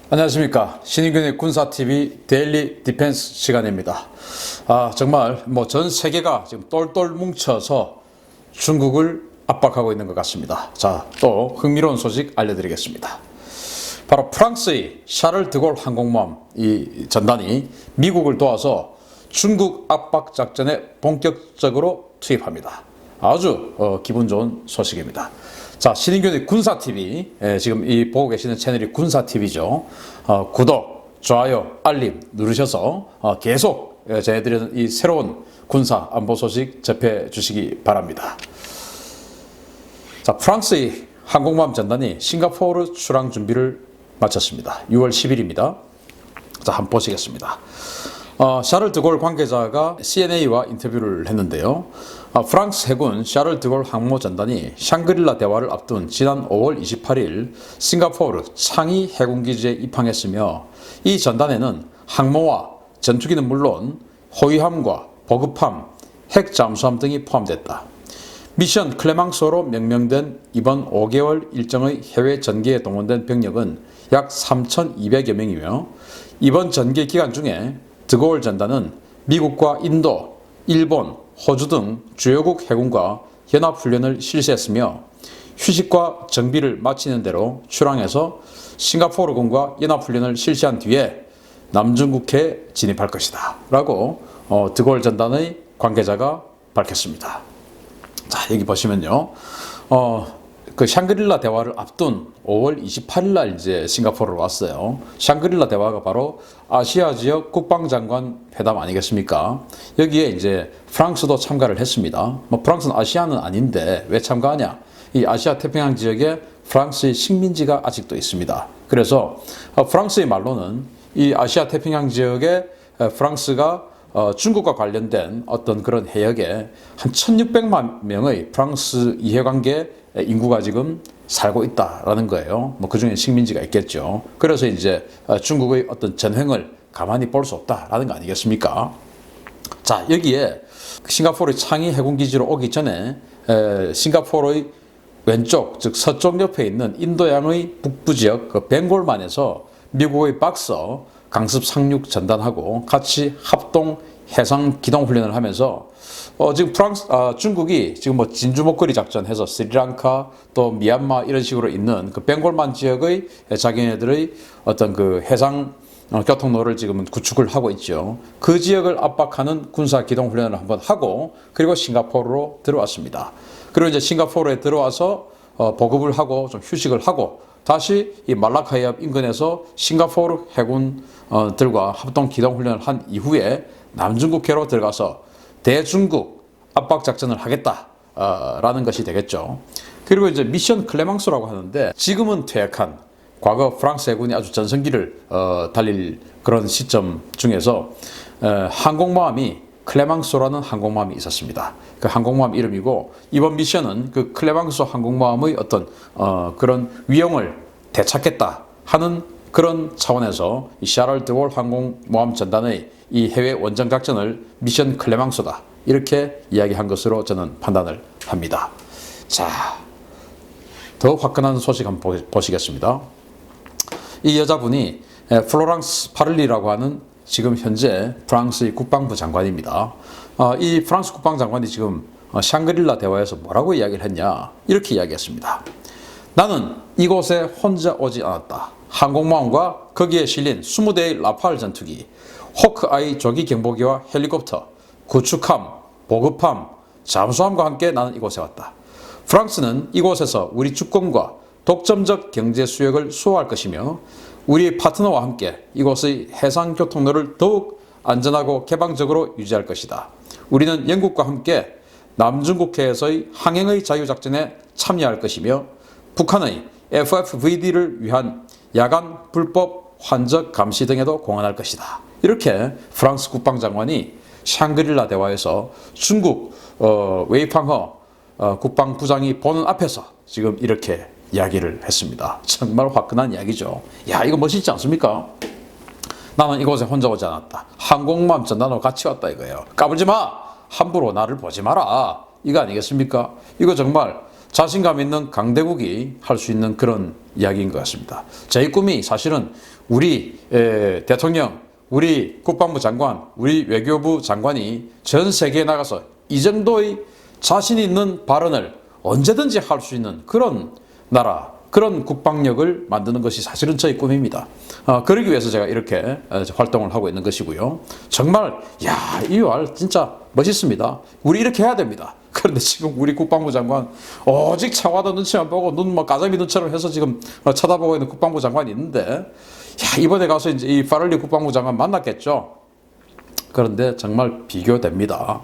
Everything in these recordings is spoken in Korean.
안녕하십니까. 신인균의 군사TV 데일리 디펜스 시간입니다. 정말 전 세계가 지금 똘똘 뭉쳐서 중국을 압박하고 있는 것 같습니다. 자, 또 흥미로운 소식 알려드리겠습니다. 바로 프랑스의 샤를 드골 항공모함 이 전단이 미국을 도와서 중국 압박 작전에 본격적으로 투입합니다. 아주 기분 좋은 소식입니다. 자, 신인균의 군사TV, 지금 이 보고 계시는 채널이 군사TV죠. 구독, 좋아요, 알림 누르셔서 계속 저희들은 이 새로운 군사 안보 소식 접해 주시기 바랍니다. 자, 프랑스의 항공모함 전단이 싱가포르 출항 준비를 마쳤습니다. 6월 10일입니다. 자, 한번 보시겠습니다. 샤를 드골 관계자가 CNA와 인터뷰를 했는데요. 프랑스 해군 샤를 드골 항모 전단이 샹그릴라 대화를 앞둔 지난 5월 28일 싱가포르 창이 해군기지에 입항했으며 이 전단에는 항모와 전투기는 물론 호위함과 보급함, 핵 잠수함 등이 포함됐다. 미션 클레망소로 명명된 이번 5개월 일정의 해외 전개에 동원된 병력은 약 3,200여 명이며 이번 전개 기간 중에 드골 전단은 미국과 인도, 일본, 호주 등 주요국 해군과 연합훈련을 실시했으며 휴식과 정비를 마치는 대로 출항해서 싱가포르군과 연합훈련을 실시한 뒤에 남중국해에 진입할 것이다 라고 드골 전단의 관계자가 밝혔습니다. 자, 여기 보시면요. 그 샹그릴라 대화를 앞둔 5월 28일 날 이제 싱가포르로 왔어요. 샹그릴라 대화가 바로 아시아 지역 국방장관 회담 아니겠습니까? 여기에 이제 프랑스도 참가를 했습니다. 프랑스는 아시아는 아닌데 왜 참가하냐? 이 아시아 태평양 지역에 프랑스의 식민지가 아직도 있습니다. 그래서 프랑스의 말로는 이 아시아 태평양 지역에 프랑스가 중국과 관련된 어떤 그런 해역에 한 1600만 명의 프랑스 이해관계 인구가 지금 살고 있다라는 거예요. 그 중에 식민지가 있겠죠. 그래서 이제 중국의 어떤 전횡을 가만히 볼 수 없다라는 거 아니겠습니까? 자, 여기에 싱가포르의 창이 해군기지로 오기 전에 싱가포르의 왼쪽, 즉 서쪽 옆에 있는 인도양의 북부 지역 그 벵골만에서 미국의 박서 강습 상륙 전단하고 같이 합동 해상 기동 훈련을 하면서 지금 중국이 지금 진주 목걸이 작전 해서 스리랑카 또 미얀마 이런 식으로 있는 그 벵골만 지역의 자기네들의 어떤 그 해상 교통로를 지금 구축을 하고 있죠. 그 지역을 압박하는 군사 기동 훈련을 한번 하고 그리고 싱가포르로 들어왔습니다. 그리고 이제 싱가포르에 들어와서 보급을 하고 좀 휴식을 하고 다시 이 말라카이합 인근에서 싱가포르 해군들과 합동 기동 훈련을 한 이후에 남중국해로 들어가서 대중국 압박 작전을 하겠다라는 것이 되겠죠. 그리고 이제 미션 클레망소라고 하는데 지금은 퇴역한 과거 프랑스 해군이 아주 전성기를 달릴 그런 시점 중에서 항공모함이 클레망소라는 항공모함이 있었습니다. 그 항공모함 이름이고 이번 미션은 그 클레망소 항공모함의 어떤 그런 위용을 되찾겠다 하는 그런 차원에서 이 샤를 드골 항공모함 전단의 이 해외 원정 작전을 미션 클레망소다 이렇게 이야기한 것으로 저는 판단을 합니다. 자, 더 화끈한 소식 한번 보시겠습니다. 이 여자분이 플로랑스 파를리라고 하는 지금 현재 프랑스의 국방부 장관입니다. 이 프랑스 국방장관이 지금 샹그릴라 대화에서 뭐라고 이야기를 했냐 이렇게 이야기했습니다. 나는 이곳에 혼자 오지 않았다. 항공모함과 거기에 실린 20대의 라팔 전투기, 호크아이 조기 경보기와 헬리콥터, 구축함, 보급함, 잠수함과 함께 나는 이곳에 왔다. 프랑스는 이곳에서 우리 주권과 독점적 경제 수역을 수호할 것이며 우리 파트너와 함께 이곳의 해상 교통로를 더욱 안전하고 개방적으로 유지할 것이다. 우리는 영국과 함께 남중국해에서의 항행의 자유작전에 참여할 것이며 북한의 FFVD를 위한 야간 불법 환적 감시 등에도 공헌할 것이다. 이렇게 프랑스 국방장관이 샹그릴라 대화에서 중국 웨이팡허 국방부장이 보는 앞에서 지금 이렇게 이야기를 했습니다. 정말 화끈한 이야기죠. 야, 이거 멋있지 않습니까? 나는 이곳에 혼자 오지 않았다. 항공모함 전단하고 같이 왔다 이거예요. 까불지 마! 함부로 나를 보지 마라. 이거 아니겠습니까? 이거 정말 자신감 있는 강대국이 할 수 있는 그런 이야기인 것 같습니다. 제 꿈이 사실은 우리 대통령, 우리 국방부 장관, 우리 외교부 장관이 전 세계에 나가서 이 정도의 자신 있는 발언을 언제든지 할 수 있는 그런 나라, 그런 국방력을 만드는 것이 사실은 저의 꿈입니다. 그러기 위해서 제가 이렇게 활동을 하고 있는 것이고요. 정말 이 말 진짜 멋있습니다. 우리 이렇게 해야 됩니다. 그런데 지금 우리 국방부 장관 오직 청와대 눈치만 보고 눈 뭐 가자미 눈처럼 해서 지금 쳐다보고 있는 국방부 장관이 있는데 이번에 가서 이제 이 파를리 국방부 장관 만났겠죠. 그런데 정말 비교됩니다.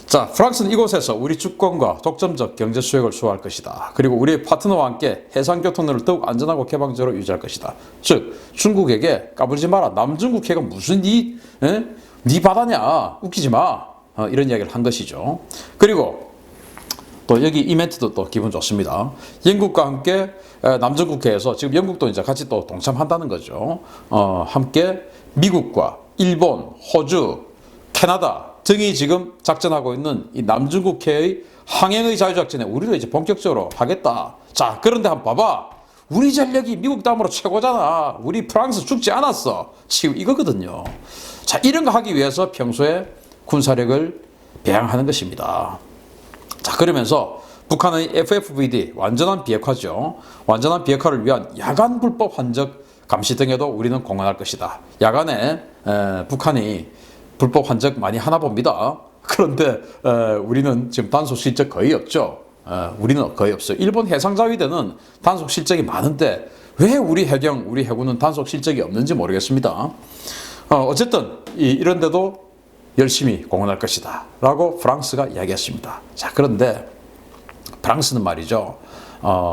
자, 프랑스는 이곳에서 우리 주권과 독점적 경제 수역을 수호할 것이다. 그리고 우리의 파트너와 함께 해상 교통로를 더욱 안전하고 개방적으로 유지할 것이다. 즉, 중국에게 까불지 마라. 남중국 해가 무슨 네 바다냐. 웃기지 마. 이런 이야기를 한 것이죠. 그리고 또 여기 이 멘트도 또 기분 좋습니다. 영국과 함께 남중국해에서 지금 영국도 이제 같이 또 동참한다는 거죠. 함께 미국과 일본, 호주, 캐나다 등이 지금 작전하고 있는 이 남중국해의 항행의 자유작전에 우리도 이제 본격적으로 하겠다. 자, 그런데 한번 봐봐. 우리 전력이 미국 다음으로 최고잖아. 우리 프랑스 죽지 않았어. 지금 이거거든요. 자, 이런 거 하기 위해서 평소에 군사력을 배양하는 것입니다. 자, 그러면서 북한의 FFVD 완전한 비핵화죠. 완전한 비핵화를 위한 야간 불법 환적 감시 등에도 우리는 공헌할 것이다. 야간에 북한이 불법 환적 많이 하나 봅니다. 그런데 우리는 지금 단속 실적 거의 없죠. 우리는 거의 없어요. 일본 해상자위대는 단속 실적이 많은데 왜 우리 해경, 우리 해군은 단속 실적이 없는지 모르겠습니다. 어쨌든 이런데도 열심히 공헌할 것이다 라고 프랑스가 이야기했습니다. 자, 그런데 프랑스는 말이죠.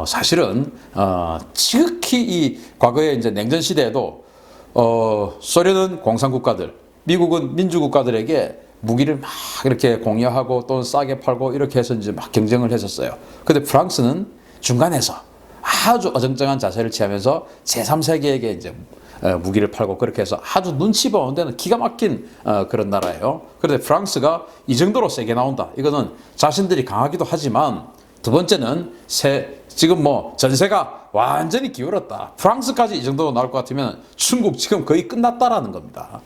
사실은 지극히 이 과거에 이제 냉전 시대에도 소련은 공산국가들, 미국은 민주국가들에게 무기를 막 이렇게 공여하고 또 싸게 팔고 이렇게 해서 이제 막 경쟁을 했었어요. 근데 프랑스는 중간에서 아주 어정쩡한 자세를 취하면서 제3세계에게 이제 무기를 팔고 그렇게 해서 아주 눈치 보는 데는 기가 막힌 그런 나라예요. 그런데 프랑스가 이 정도로 세게 나온다. 이거는 자신들이 강하기도 하지만 두 번째는 지금 뭐 전세가 완전히 기울었다. 프랑스까지 이 정도로 나올 것 같으면 중국 지금 거의 끝났다라는 겁니다.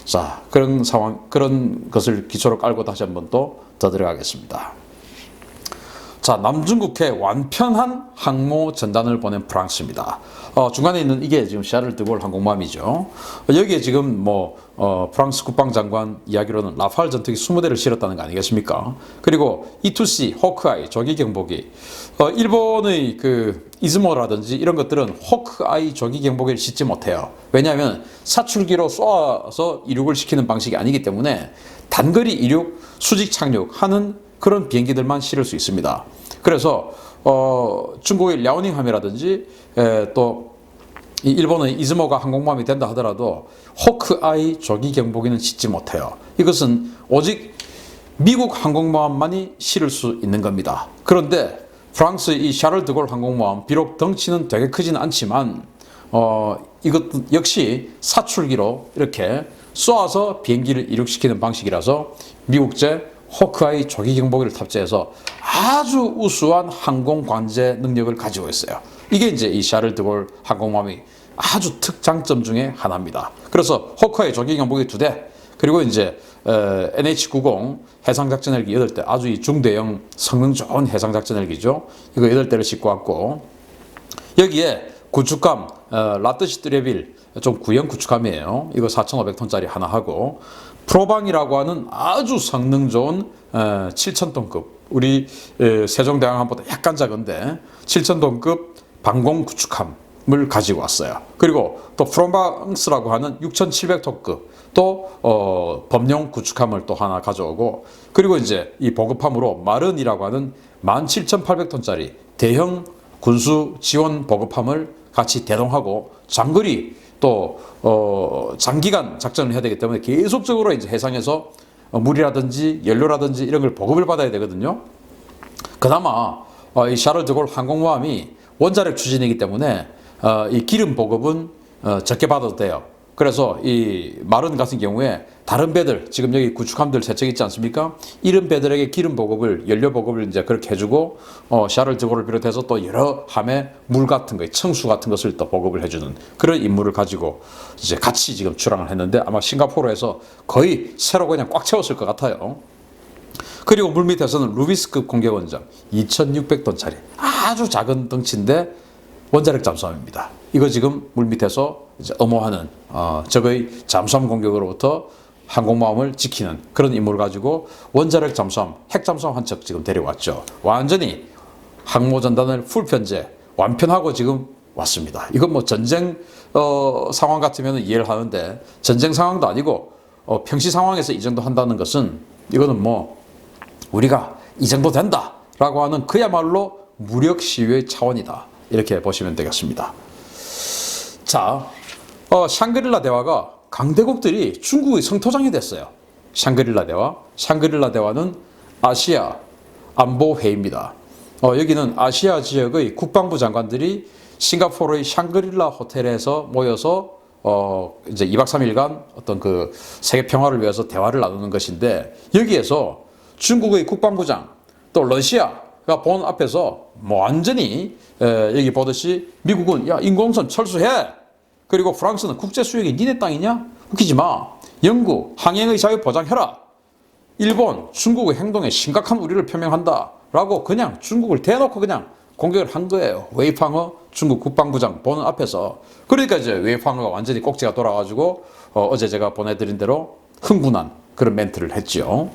자, 그런 상황, 그런 것을 기초로 깔고 다시 한번 또 더 들어가겠습니다. 자, 남중국해 완편한 항모 전단을 보낸 프랑스입니다. 중간에 있는 이게 지금 샤를 드골 항공모함이죠. 여기에 지금 프랑스 국방장관 이야기로는 라팔 전투기 20대를 실었다는 거 아니겠습니까? 그리고 E2C, 호크아이, 조기 경보기. 일본의 그 이즈모라든지 이런 것들은 호크아이 조기 경보기를 싣지 못해요. 왜냐하면 사출기로 쏘아서 이륙을 시키는 방식이 아니기 때문에 단거리 이륙, 수직 착륙하는 그런 비행기들만 실을 수 있습니다. 그래서 중국의 랴오닝함이라든지 또 일본의 이즈모가 항공모함이 된다 하더라도 호크아이 조기 경보기는 싣지 못해요. 이것은 오직 미국 항공모함만이 실을 수 있는 겁니다. 그런데 프랑스의 이 샤를 드골 항공모함 비록 덩치는 되게 크지는 않지만 이것도 역시 사출기로 이렇게 쏘아서 비행기를 이륙시키는 방식이라서 미국제 호크아이 조기 경보기를 탑재해서 아주 우수한 항공 관제 능력을 가지고 있어요. 이게 이제 이 샤를 드골 항공모함이 아주 특장점 중에 하나입니다. 그래서 호크아이 조기 경보기 2대, 그리고 이제 NH-90 해상작전 헬기 8대, 아주 이 중대형 성능 좋은 해상작전 헬기죠. 이거 8대를 싣고 왔고, 여기에 구축함 라뜨시 뚜레빌 좀 구형 구축함이에요. 이거 4,500톤짜리 하나 하고, 프로방이라고 하는 아주 성능 좋은 7,000톤급, 우리 세종대왕함보다 약간 작은데 7,000톤급 방공 구축함을 가지고 왔어요. 그리고 또 프로방스라고 하는 6,700톤급 또 범용 구축함을 또 하나 가져오고, 그리고 이제 이 보급함으로 마른이라고 하는 17,800톤짜리 대형 군수 지원 보급함을 같이 대동하고, 장거리 또 장기간 작전을 해야 되기 때문에 계속적으로 이제 해상에서 물이라든지 연료라든지 이런 걸 보급을 받아야 되거든요. 그나마 이 샤를 드골 항공모함이 원자력 추진이기 때문에 이 기름 보급은 적게 받아도 돼요. 그래서 이 마른 같은 경우에 다른 배들, 지금 여기 구축함들 세 척 있지 않습니까? 이런 배들에게 기름 보급을, 연료 보급을 이제 그렇게 해주고, 샤를 드고를 비롯해서 또 여러 함에 물 같은 거, 청수 같은 것을 또 보급을 해주는 그런 임무를 가지고 이제 같이 지금 출항을 했는데 아마 싱가포르에서 거의 새로 그냥 꽉 채웠을 것 같아요. 그리고 물밑에서는 루비스급 공격원장 2,600톤짜리 아주 작은 덩치인데 원자력 잠수함입니다. 이거 지금 물밑에서 이제 엄호하는 적의 잠수함 공격으로부터 항공모함을 지키는 그런 임무를 가지고 원자력 잠수함, 핵 잠수함 한 척 지금 데려왔죠. 완전히 항모 전단을 풀 편제 완편하고 지금 왔습니다. 이건 뭐 전쟁 상황 같으면 이해를 하는데 전쟁 상황도 아니고 평시 상황에서 이 정도 한다는 것은 이거는 뭐 우리가 이 정도 된다라고 하는 그야말로 무력 시위의 차원이다. 이렇게 보시면 되겠습니다. 자, 샹그릴라 대화가 강대국들이 중국의 성토장이 됐어요. 샹그릴라 대화. 샹그릴라 대화는 아시아 안보회의입니다. 여기는 아시아 지역의 국방부 장관들이 싱가포르의 샹그릴라 호텔에서 모여서 이제 2박 3일간 어떤 그 세계 평화를 위해서 대화를 나누는 것인데 여기에서 중국의 국방부장 또 러시아가 본 앞에서 뭐 완전히 여기 보듯이 미국은 야 인공섬 철수해. 그리고 프랑스는 국제 수역이 니네 땅이냐? 웃기지 마. 영국 항행의 자유 보장해라. 일본 중국의 행동에 심각한 우려를 표명한다. 라고 그냥 중국을 대놓고 그냥 공격을 한 거예요. 웨이팡어 중국 국방부장 보는 앞에서. 그러니까 이제 웨이팡어가 완전히 꼭지가 돌아가지고 어제 제가 보내드린 대로 흥분한 그런 멘트를 했죠.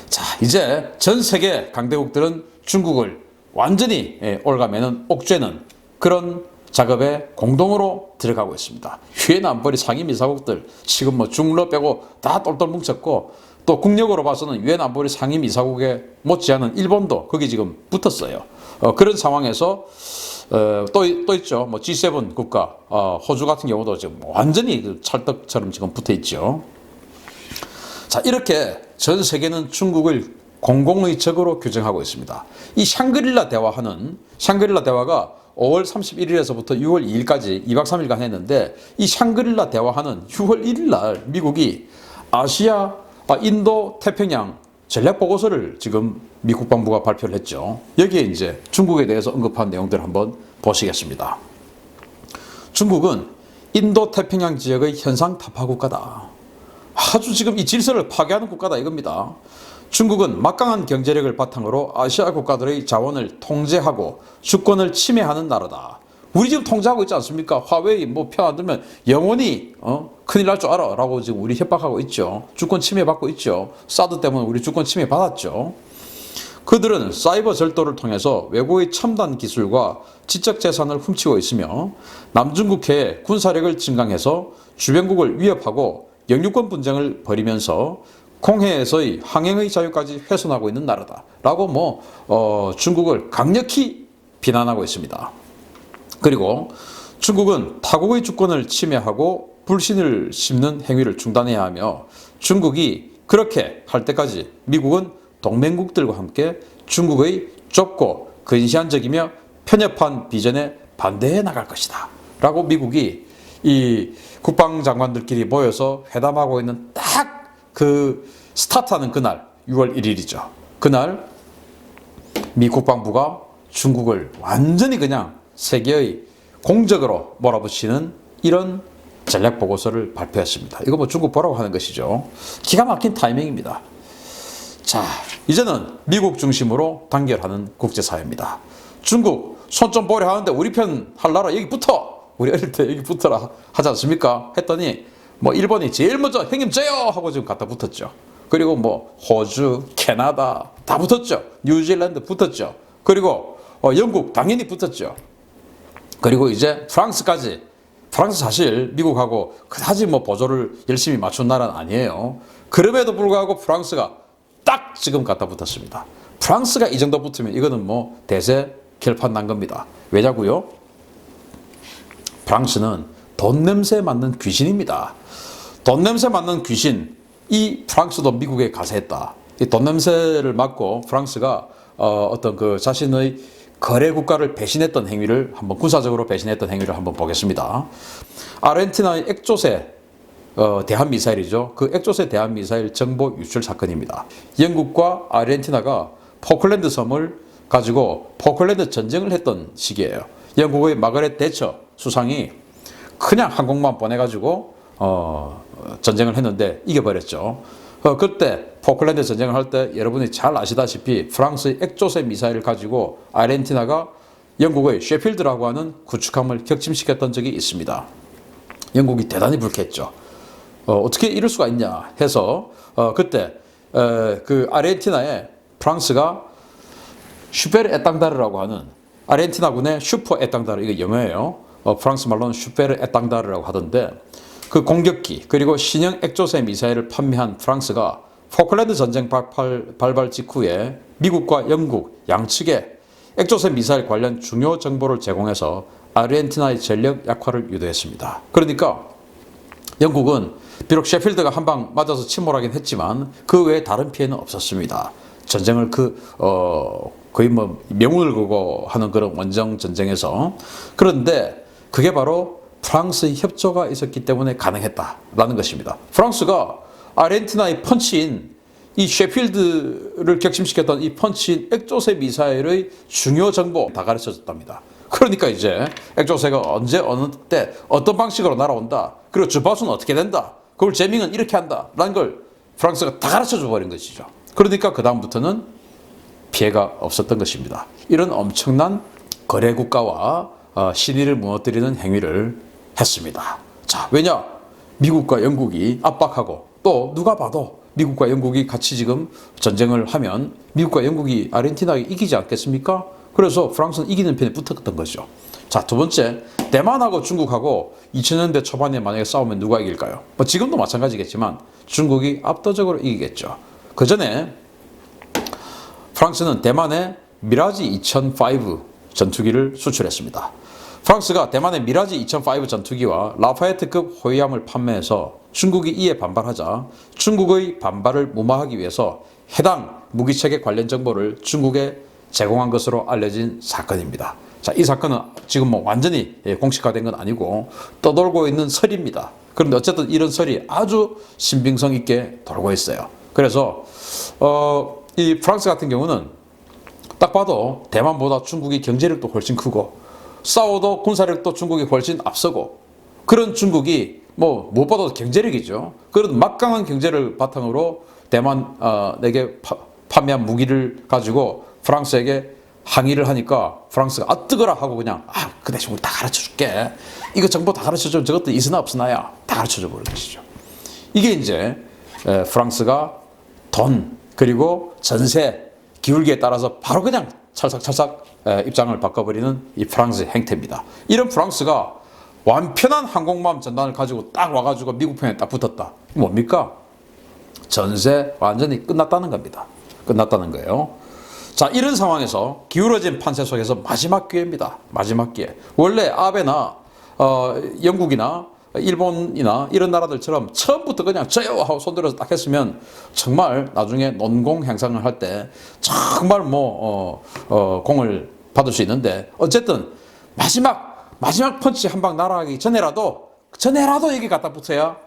자, 이제 전 세계 강대국들은 중국을 완전히 올가매는 옥죄는 그런 작업에 공동으로 들어가고 있습니다. 유엔 안보리 상임이사국들 지금 뭐 중러 빼고 다 똘똘 뭉쳤고 또 국력으로 봐서는 유엔 안보리 상임이사국에 못지않은 일본도 거기 지금 붙었어요. 그런 상황에서 또 있죠. 뭐 G7 국가 호주 같은 경우도 지금 완전히 찰떡처럼 지금 붙어 있죠. 자, 이렇게 전 세계는 중국을 공공의 적으로 규정하고 있습니다. 이 샹그릴라 대화가 5월 31일에서부터 6월 2일까지 2박 3일간 했는데 이 샹그릴라 대화하는 6월 1일 날 미국이 아시아, 인도, 태평양 전략 보고서를 지금 미 국방부가 발표를 했죠. 여기에 이제 중국에 대해서 언급한 내용들을 한번 보시겠습니다. 중국은 인도 태평양 지역의 현상 타파 국가다. 아주 지금 이 질서를 파괴하는 국가다 이겁니다. 중국은 막강한 경제력을 바탕으로 아시아 국가들의 자원을 통제하고 주권을 침해하는 나라다. 우리 지금 통제하고 있지 않습니까? 화웨이 뭐 편 안 들면 영원히 큰일 날 줄 알아 라고 지금 우리 협박하고 있죠. 주권 침해받고 있죠. 사드 때문에 우리 주권 침해받았죠. 그들은 사이버 절도를 통해서 외국의 첨단 기술과 지적 재산을 훔치고 있으며 남중국해의 군사력을 증강해서 주변국을 위협하고 영유권 분쟁을 벌이면서 공해에서의 항행의 자유까지 훼손하고 있는 나라다 라고 중국을 강력히 비난하고 있습니다. 그리고 중국은 타국의 주권을 침해하고 불신을 심는 행위를 중단해야 하며 중국이 그렇게 할 때까지 미국은 동맹국들과 함께 중국의 좁고 근시안적이며 편협한 비전에 반대해 나갈 것이다 라고 미국이 이 국방장관들끼리 모여서 회담하고 있는 딱 그 스타트하는 그날 6월 1일이죠. 그날 미 국방부가 중국을 완전히 그냥 세계의 공적으로 몰아붙이는 이런 전략 보고서를 발표했습니다. 이거 뭐 중국 보라고 하는 것이죠. 기가 막힌 타이밍입니다. 자, 이제는 미국 중심으로 단결하는 국제사회입니다. 중국 손 좀 보려 하는데 우리 편 할 나라 여기 붙어. 우리 어릴 때 여기 붙어라 하지 않습니까? 했더니 일본이 제일 먼저 형님 져요 하고 지금 갖다 붙었죠. 그리고 호주, 캐나다 다 붙었죠. 뉴질랜드 붙었죠. 그리고 영국 당연히 붙었죠. 그리고 이제 프랑스까지. 프랑스 사실 미국하고 그다지 보조를 열심히 맞춘 나라는 아니에요. 그럼에도 불구하고 프랑스가 딱 지금 갖다 붙었습니다. 프랑스가 이 정도 붙으면 이거는 대세 결판 난 겁니다. 왜냐고요? 프랑스는 돈 냄새 맡는 귀신입니다. 돈 냄새 맡는 귀신, 이 프랑스도 미국에 가세했다. 이 돈 냄새를 맡고 프랑스가 어떤 그 자신의 거래 국가를 배신했던 행위를 한번 군사적으로 배신했던 행위를 한번 보겠습니다. 아르헨티나의 액조세 대한미사일이죠. 그 액조세 대한미사일 정보 유출 사건입니다. 영국과 아르헨티나가 포클랜드 섬을 가지고 포클랜드 전쟁을 했던 시기예요. 영국의 마거렛 대처 수상이 그냥 항공모함 보내가지고 전쟁을 했는데 이겨버렸죠. 그때 포클랜드 전쟁을 할 때 여러분이 잘 아시다시피 프랑스의 액조세 미사일을 가지고 아르헨티나가 영국의 셰필드라고 하는 구축함을 격침시켰던 적이 있습니다. 영국이 대단히 불쾌했죠. 어떻게 이럴 수가 있냐 해서 그때 그 아르헨티나에 프랑스가 슈페르 에땅다르라고 하는 아르헨티나군의 슈퍼 에땅다르, 이거 영어예요. 프랑스 말로는 슈페르 에땅다르라고 하던데 그 공격기 그리고 신형 액조세 미사일을 판매한 프랑스가 포클랜드 전쟁 발발 직후에 미국과 영국 양측에 액조세 미사일 관련 중요 정보를 제공해서 아르헨티나의 전력 약화를 유도했습니다. 그러니까 영국은 비록 셰필드가 한 방 맞아서 침몰하긴 했지만 그 외에 다른 피해는 없었습니다. 전쟁을 거의 뭐 명운을 걸고 하는 그런 원정 전쟁에서. 그런데 그게 바로 프랑스의 협조가 있었기 때문에 가능했다라는 것입니다. 프랑스가 아르헨티나의 펀치인 이 셰필드를 격침시켰던 이 펀치인 액조세 미사일의 중요 정보 다 가르쳐줬답니다. 그러니까 이제 액조세가 언제 어느 때 어떤 방식으로 날아온다, 그리고 주파수는 어떻게 된다, 그걸 재밍은 이렇게 한다 라는 걸 프랑스가 다 가르쳐줘 버린 것이죠. 그러니까 그 다음부터는 피해가 없었던 것입니다. 이런 엄청난 거래 국가와 신의를 무너뜨리는 행위를 했습니다. 자, 왜냐? 미국과 영국이 압박하고 또 누가 봐도 미국과 영국이 같이 지금 전쟁을 하면 미국과 영국이 아르헨티나에 이기지 않겠습니까? 그래서 프랑스는 이기는 편에 붙었던 거죠. 자, 두 번째, 대만하고 중국하고 2000년대 초반에 만약에 싸우면 누가 이길까요? 뭐 지금도 마찬가지겠지만 중국이 압도적으로 이기겠죠. 그 전에 프랑스는 대만에 미라지 2005 전투기를 수출했습니다. 프랑스가 대만의 미라지 2005 전투기와 라파에트급 호위함을 판매해서 중국이 이에 반발하자 중국의 반발을 무마하기 위해서 해당 무기체계 관련 정보를 중국에 제공한 것으로 알려진 사건입니다. 자, 이 사건은 지금 뭐 완전히 공식화된 건 아니고 떠돌고 있는 설입니다. 그런데 어쨌든 이런 설이 아주 신빙성 있게 돌고 있어요. 그래서 이 프랑스 같은 경우는 딱 봐도 대만보다 중국이 경제력도 훨씬 크고 싸워도 군사력도 중국이 훨씬 앞서고 그런 중국이 뭐 무엇보다도 경제력이죠. 그런 막강한 경제를 바탕으로 대만에게 판매한 무기를 가지고 프랑스에게 항의를 하니까 프랑스가 아 뜨거라 하고 그냥 그 대신 우리 다 가르쳐줄게. 이거 정보 다 가르쳐주면 저것도 있으나 없으나야 다 가르쳐줘 버린 것이죠. 이게 이제 프랑스가 돈 그리고 전세 기울기에 따라서 바로 그냥 찰싹찰싹 입장을 바꿔버리는 이 프랑스의 행태입니다. 이런 프랑스가 완편한 항공모함 전단을 가지고 딱 와가지고 미국 편에 딱 붙었다. 뭡니까? 전세 완전히 끝났다는 겁니다. 끝났다는 거예요. 자, 이런 상황에서 기울어진 판세 속에서 마지막 기회입니다. 마지막 기회. 원래 아베나 영국이나 일본이나 이런 나라들처럼 처음부터 그냥 저요 하고 손들어서 딱 했으면 정말 나중에 논공 행상을 할 때 정말 공을 받을 수 있는데 어쨌든 마지막 펀치 한 방 날아가기 전에라도 여기 갖다 붙어야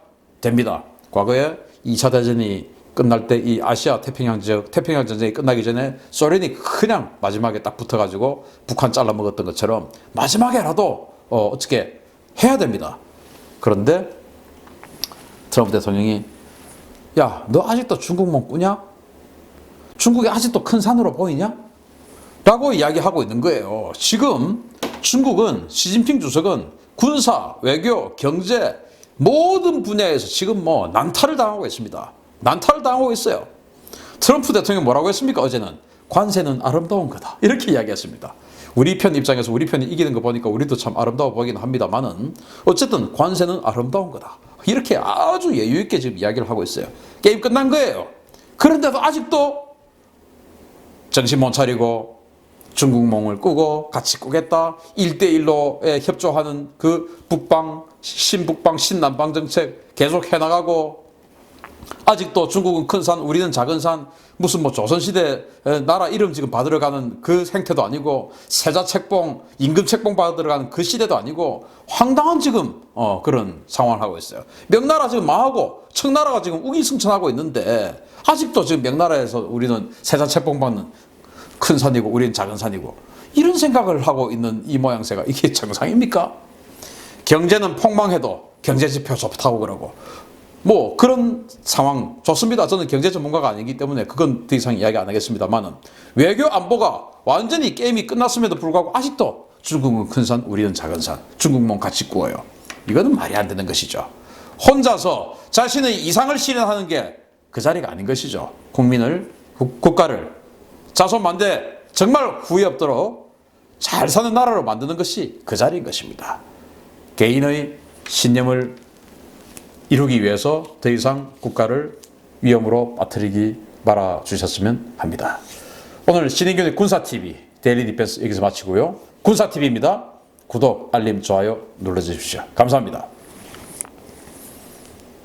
됩니다. 과거에 2차 대전이 끝날 때 이 아시아 태평양 전쟁이 끝나기 전에 소련이 그냥 마지막에 딱 붙어가지고 북한 잘라 먹었던 것처럼 마지막에라도 어떻게 해야 됩니다. 그런데 트럼프 대통령이 야, 너 아직도 중국몽 꾸냐? 중국이 아직도 큰 산으로 보이냐? 라고 이야기하고 있는 거예요. 지금 중국은 시진핑 주석은 군사, 외교, 경제 모든 분야에서 지금 난타를 당하고 있습니다. 난타를 당하고 있어요. 트럼프 대통령이 뭐라고 했습니까? 어제는 관세는 아름다운 거다 이렇게 이야기했습니다. 우리 편 입장에서 우리 편이 이기는 거 보니까 우리도 참 아름다워 보이긴 합니다만은 어쨌든 관세는 아름다운 거다 이렇게 아주 여유 있게 지금 이야기를 하고 있어요. 게임 끝난 거예요. 그런데도 아직도 정신 못 차리고 중국몽을 꾸고 같이 꾸겠다 1대1로 협조하는 그 신북방 신남방 정책 계속 해나가고 아직도 중국은 큰 산, 우리는 작은 산, 무슨 뭐 조선시대 나라 이름 지금 받으러 가는 그 생태도 아니고, 세자책봉, 임금책봉 받으러 가는 그 시대도 아니고, 황당한 지금 그런 상황을 하고 있어요. 명나라 지금 망하고 청나라가 지금 우기승천하고 있는데, 아직도 지금 명나라에서 우리는 세자책봉 받는 큰 산이고 우리는 작은 산이고, 이런 생각을 하고 있는 이 모양새가 이게 정상입니까? 경제는 폭망해도 경제지표 좋다고 그러고, 뭐 그런 상황 좋습니다. 저는 경제 전문가가 아니기 때문에 그건 더 이상 이야기 안 하겠습니다만은, 외교 안보가 완전히 게임이 끝났음에도 불구하고 아직도 중국은 큰 산, 우리는 작은 산, 중국몽 같이 꾸어요. 이거는 말이 안 되는 것이죠. 혼자서 자신의 이상을 실현하는 게 그 자리가 아닌 것이죠. 국민을, 국가를 자손만대 정말 후회 없도록 잘 사는 나라로 만드는 것이 그 자리인 것입니다. 개인의 신념을 이루기 위해서 더 이상 국가를 위험으로 빠뜨리기 말아주셨으면 합니다. 오늘 신인균의 군사TV 데일리 디펜스 여기서 마치고요. 군사TV입니다. 구독, 알림, 좋아요 눌러주십시오. 감사합니다.